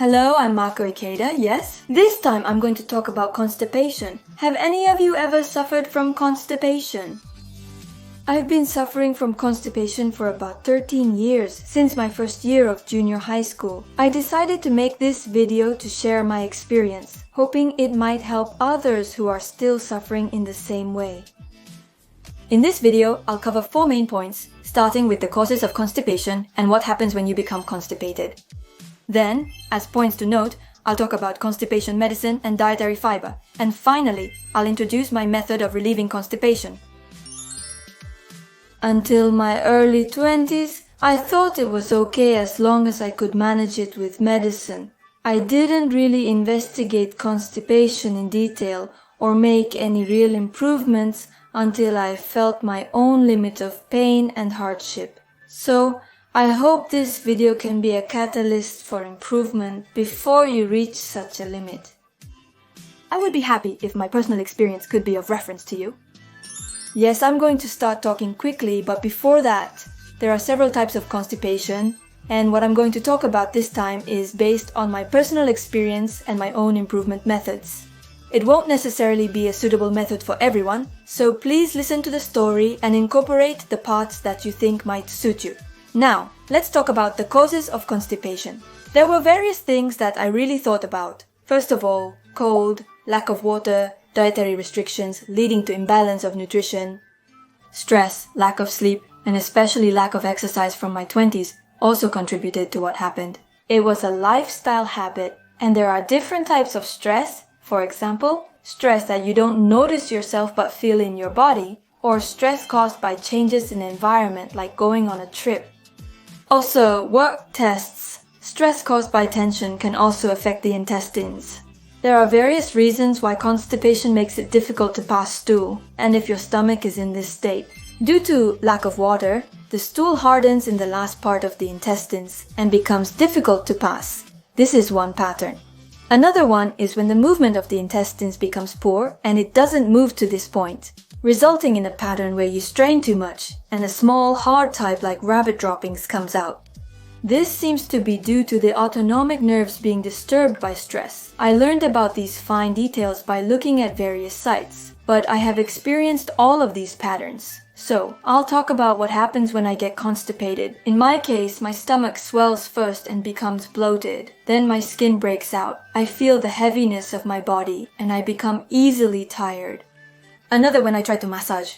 Hello, I'm Mako Ikeda, yes? This time I'm going to talk about constipation. Have any of you ever suffered from constipation? I've been suffering from constipation for about 13 years, since my first year of junior high school. I decided to make this video to share my experience, hoping it might help others who are still suffering in the same way. In this video, I'll cover 4 main points, starting with the causes of constipation and what happens when you become constipated. Then, as points to note, I'll talk about constipation medicine and dietary fiber. And finally, I'll introduce my method of relieving constipation. Until my early 20s, I thought it was okay as long as I could manage it with medicine. I didn't really investigate constipation in detail or make any real improvements until I felt my own limit of pain and hardship. So, I hope this video can be a catalyst for improvement before you reach such a limit. I would be happy if my personal experience could be of reference to you. Yes, I'm going to start talking quickly, but before that, there are several types of constipation, and what I'm going to talk about this time is based on my personal experience and my own improvement methods. It won't necessarily be a suitable method for everyone, so please listen to the story and incorporate the parts that you think might suit you. Now, let's talk about the causes of constipation. There were various things that I really thought about. First of all, cold, lack of water, dietary restrictions leading to imbalance of nutrition, stress, lack of sleep, and especially lack of exercise from my 20s also contributed to what happened. It was a lifestyle habit, and there are different types of stress. For example, stress that you don't notice yourself but feel in your body, or stress caused by changes in the environment like going on a trip. Also, work tests. Stress caused by tension can also affect the intestines. There are various reasons why constipation makes it difficult to pass stool, and if your stomach is in this state. Due to lack of water, the stool hardens in the last part of the intestines and becomes difficult to pass. This is one pattern. Another one is when the movement of the intestines becomes poor and it doesn't move to this point, resulting in a pattern where you strain too much and a small hard type like rabbit droppings comes out. This seems to be due to the autonomic nerves being disturbed by stress. I learned about these fine details by looking at various sites, but I have experienced all of these patterns. So, I'll talk about what happens when I get constipated. In my case, my stomach swells first and becomes bloated. Then my skin breaks out. I feel the heaviness of my body and I become easily tired. Another when I try to massage.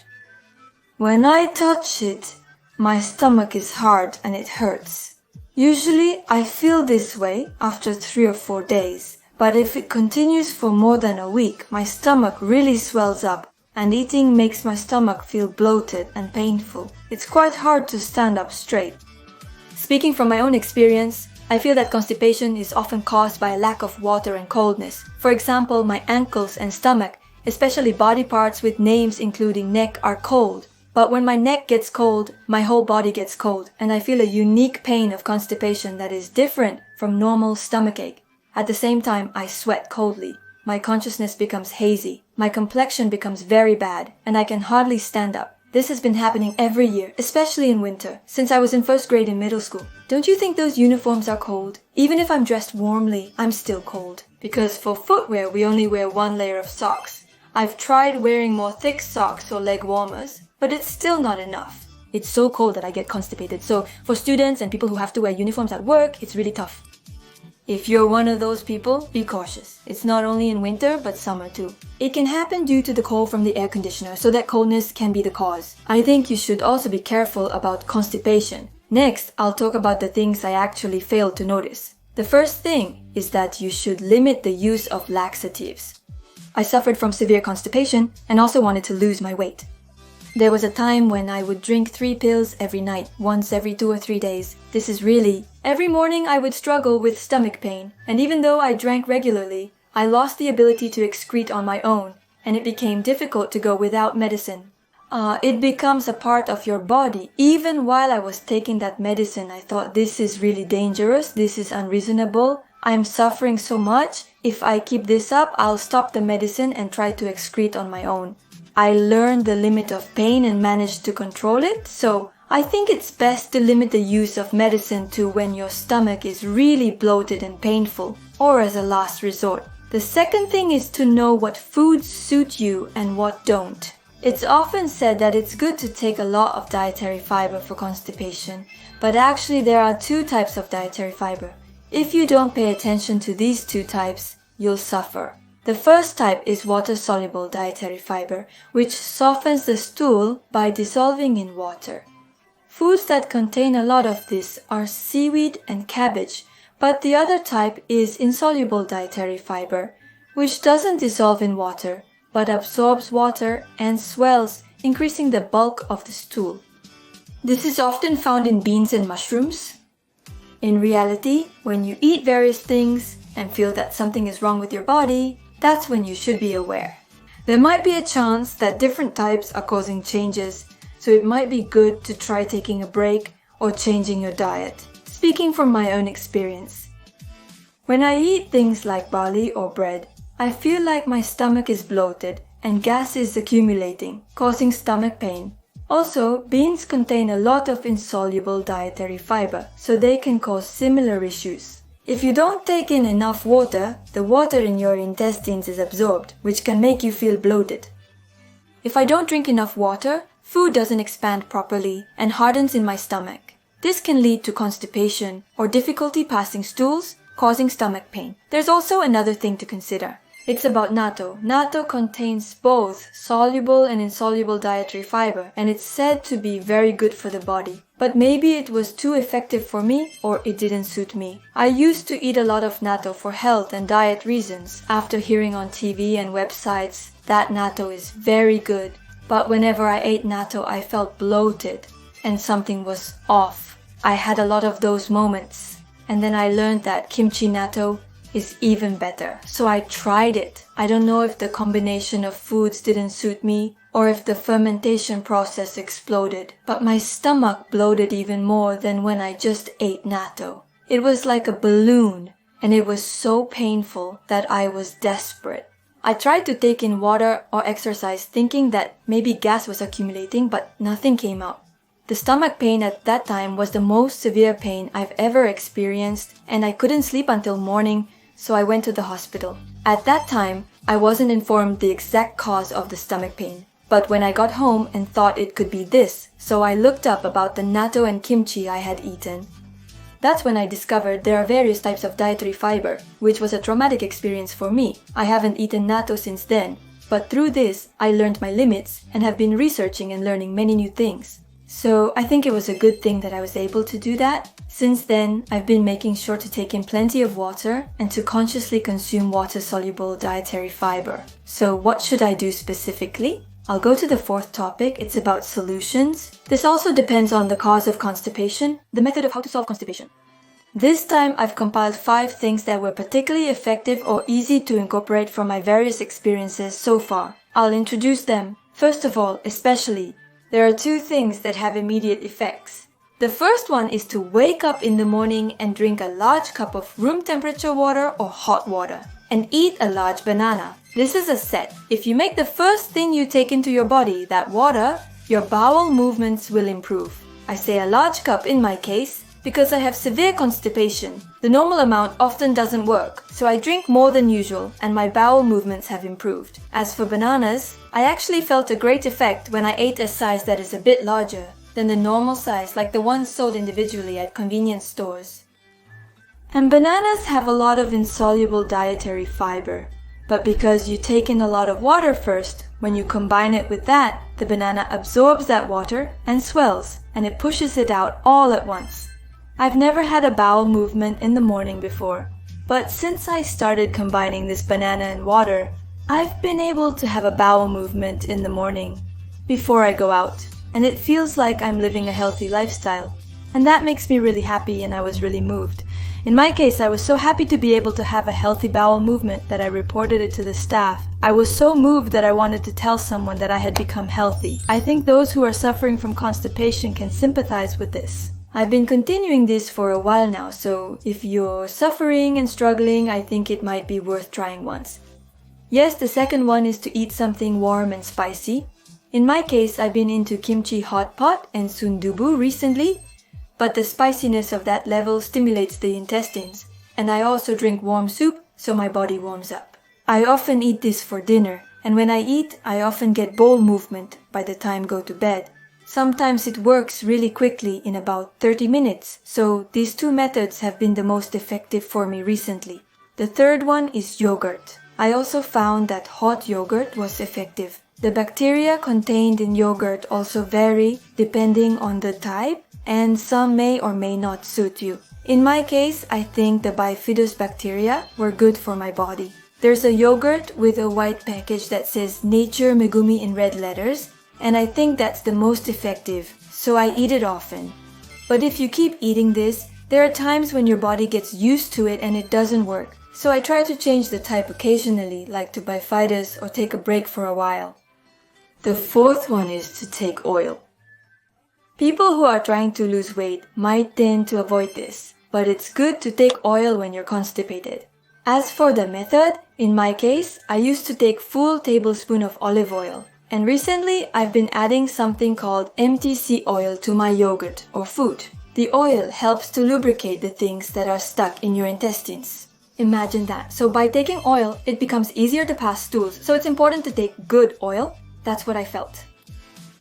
When I touch it, my stomach is hard and it hurts. Usually, I feel this way after 3 or 4 days. But if it continues for more than a week, my stomach really swells up. And eating makes my stomach feel bloated and painful. It's quite hard to stand up straight. Speaking from my own experience, I feel that constipation is often caused by a lack of water and coldness. For example, my ankles and stomach, especially body parts with names including neck, are cold. But when my neck gets cold, my whole body gets cold, and I feel a unique pain of constipation that is different from normal stomachache. At the same time, I sweat coldly. My consciousness becomes hazy. My complexion becomes very bad, and I can hardly stand up. This has been happening every year, especially in winter, since I was in first grade in middle school. Don't you think those uniforms are cold? Even if I'm dressed warmly, I'm still cold. Because for footwear, we only wear 1 layer of socks. I've tried wearing more thick socks or leg warmers, but it's still not enough. It's so cold that I get constipated, so for students and people who have to wear uniforms at work, it's really tough. If you're one of those people, be cautious. It's not only in winter, but summer too. It can happen due to the cold from the air conditioner, so that coldness can be the cause. I think you should also be careful about constipation. Next, I'll talk about the things I actually failed to notice. The first thing is that you should limit the use of laxatives. I suffered from severe constipation and also wanted to lose my weight. There was a time when I would drink 3 pills every night, once every 2 or 3 days. This is really... Every morning I would struggle with stomach pain, and even though I drank regularly, I lost the ability to excrete on my own, and it became difficult to go without medicine. It becomes a part of your body. Even while I was taking that medicine, I thought this is really dangerous, this is unreasonable, I'm suffering so much. If I keep this up, I'll stop the medicine and try to excrete on my own. I learned the limit of pain and managed to control it, so I think it's best to limit the use of medicine to when your stomach is really bloated and painful, or as a last resort. The second thing is to know what foods suit you and what don't. It's often said that it's good to take a lot of dietary fiber for constipation, but actually there are two types of dietary fiber. If you don't pay attention to these two types, you'll suffer. The first type is water-soluble dietary fiber, which softens the stool by dissolving in water. Foods that contain a lot of this are seaweed and cabbage, but the other type is insoluble dietary fiber, which doesn't dissolve in water, but absorbs water and swells, increasing the bulk of the stool. This is often found in beans and mushrooms. In reality, when you eat various things and feel that something is wrong with your body, that's when you should be aware. There might be a chance that different types are causing changes, so it might be good to try taking a break or changing your diet. Speaking from my own experience. When I eat things like barley or bread, I feel like my stomach is bloated and gas is accumulating, causing stomach pain. Also, beans contain a lot of insoluble dietary fiber, so they can cause similar issues. If you don't take in enough water, the water in your intestines is absorbed, which can make you feel bloated. If I don't drink enough water, food doesn't expand properly and hardens in my stomach. This can lead to constipation or difficulty passing stools, causing stomach pain. There's also another thing to consider. It's about natto. Natto contains both soluble and insoluble dietary fiber, and it's said to be very good for the body. But maybe it was too effective for me, or it didn't suit me. I used to eat a lot of natto for health and diet reasons, after hearing on TV and websites that natto is very good. But whenever I ate natto, I felt bloated, and something was off. I had a lot of those moments. And then I learned that kimchi natto is even better. So I tried it. I don't know if the combination of foods didn't suit me or if the fermentation process exploded, but my stomach bloated even more than when I just ate natto. It was like a balloon, and it was so painful that I was desperate. I tried to take in water or exercise thinking that maybe gas was accumulating, but nothing came out. The stomach pain at that time was the most severe pain I've ever experienced, and I couldn't sleep until morning, so I went to the hospital. At that time, I wasn't informed the exact cause of the stomach pain. But when I got home and thought it could be this, so I looked up about the natto and kimchi I had eaten. That's when I discovered there are various types of dietary fiber, which was a traumatic experience for me. I haven't eaten natto since then, but through this, I learned my limits and have been researching and learning many new things. So I think it was a good thing that I was able to do that. Since then, I've been making sure to take in plenty of water and to consciously consume water-soluble dietary fiber. So what should I do specifically? I'll go to the fourth topic. It's about solutions. This also depends on the cause of constipation, the method of how to solve constipation. This time, I've compiled 5 things that were particularly effective or easy to incorporate from my various experiences so far. I'll introduce them. First of all, especially, there are 2 things that have immediate effects. The first one is to wake up in the morning and drink a large cup of room temperature water or hot water, and eat a large banana. This is a set. If you make the first thing you take into your body that water, your bowel movements will improve. I say a large cup in my case because I have severe constipation. The normal amount often doesn't work, so I drink more than usual and my bowel movements have improved. As for bananas, I actually felt a great effect when I ate a size that is a bit larger than the normal size, like the ones sold individually at convenience stores. And bananas have a lot of insoluble dietary fiber. But because you take in a lot of water first, when you combine it with that, the banana absorbs that water and swells, and it pushes it out all at once. I've never had a bowel movement in the morning before, but since I started combining this banana and water, I've been able to have a bowel movement in the morning before I go out, and it feels like I'm living a healthy lifestyle. And that makes me really happy, and I was really moved. In my case, I was so happy to be able to have a healthy bowel movement that I reported it to the staff. I was so moved that I wanted to tell someone that I had become healthy. I think those who are suffering from constipation can sympathize with this. I've been continuing this for a while now, so if you're suffering and struggling, I think it might be worth trying once. Yes, the second one is to eat something warm and spicy. In my case, I've been into kimchi hot pot and sundubu recently, but the spiciness of that level stimulates the intestines, and I also drink warm soup so my body warms up. I often eat this for dinner, and when I eat, I often get bowel movement by the time I go to bed. Sometimes it works really quickly in about 30 minutes, so these two methods have been the most effective for me recently. The third one is yogurt. I also found that hot yogurt was effective. The bacteria contained in yogurt also vary depending on the type, and some may or may not suit you. In my case, I think the bifidus bacteria were good for my body. There's a yogurt with a white package that says Nature Megumi in red letters, and I think that's the most effective, so I eat it often. But if you keep eating this, there are times when your body gets used to it and it doesn't work. So I try to change the type occasionally, like to bifidus or take a break for a while. The fourth one is to take oil. People who are trying to lose weight might tend to avoid this, but it's good to take oil when you're constipated. As for the method, in my case, I used to take full tablespoon of olive oil. And recently, I've been adding something called MTC oil to my yogurt or food. The oil helps to lubricate the things that are stuck in your intestines. Imagine that. So by taking oil, it becomes easier to pass stools. So it's important to take good oil. That's what I felt.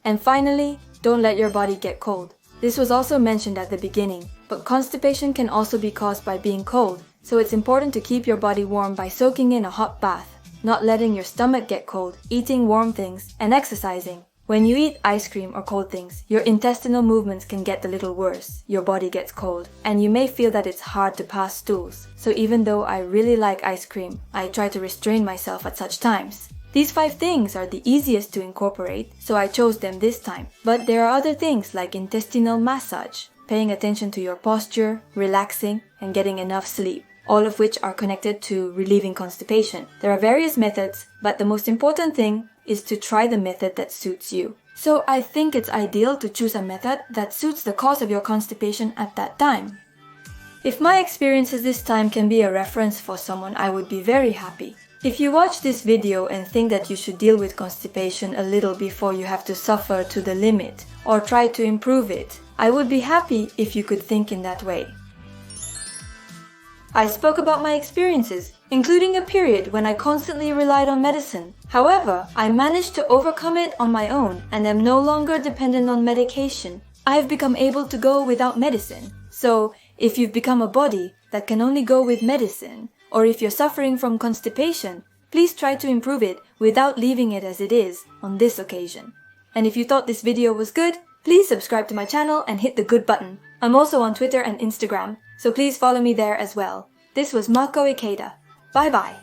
And finally, don't let your body get cold. This was also mentioned at the beginning, but constipation can also be caused by being cold. So it's important to keep your body warm by soaking in a hot bath, not letting your stomach get cold, eating warm things, and exercising. When you eat ice cream or cold things, your intestinal movements can get a little worse. Your body gets cold, and you may feel that it's hard to pass stools. So even though I really like ice cream, I try to restrain myself at such times. These 5 things are the easiest to incorporate, so I chose them this time. But there are other things like intestinal massage, paying attention to your posture, relaxing, and getting enough sleep, all of which are connected to relieving constipation. There are various methods, but the most important thing is to try the method that suits you. So I think it's ideal to choose a method that suits the cause of your constipation at that time. If my experiences this time can be a reference for someone, I would be very happy. If you watch this video and think that you should deal with constipation a little before you have to suffer to the limit or try to improve it, I would be happy if you could think in that way. I spoke about my experiences, including a period when I constantly relied on medicine. However, I managed to overcome it on my own and am no longer dependent on medication. I've become able to go without medicine. So, if you've become a body that can only go with medicine, or if you're suffering from constipation, please try to improve it without leaving it as it is on this occasion. And if you thought this video was good, please subscribe to my channel and hit the good button. I'm also on Twitter and Instagram, so please follow me there as well. This was Mako Ikeda. Bye bye!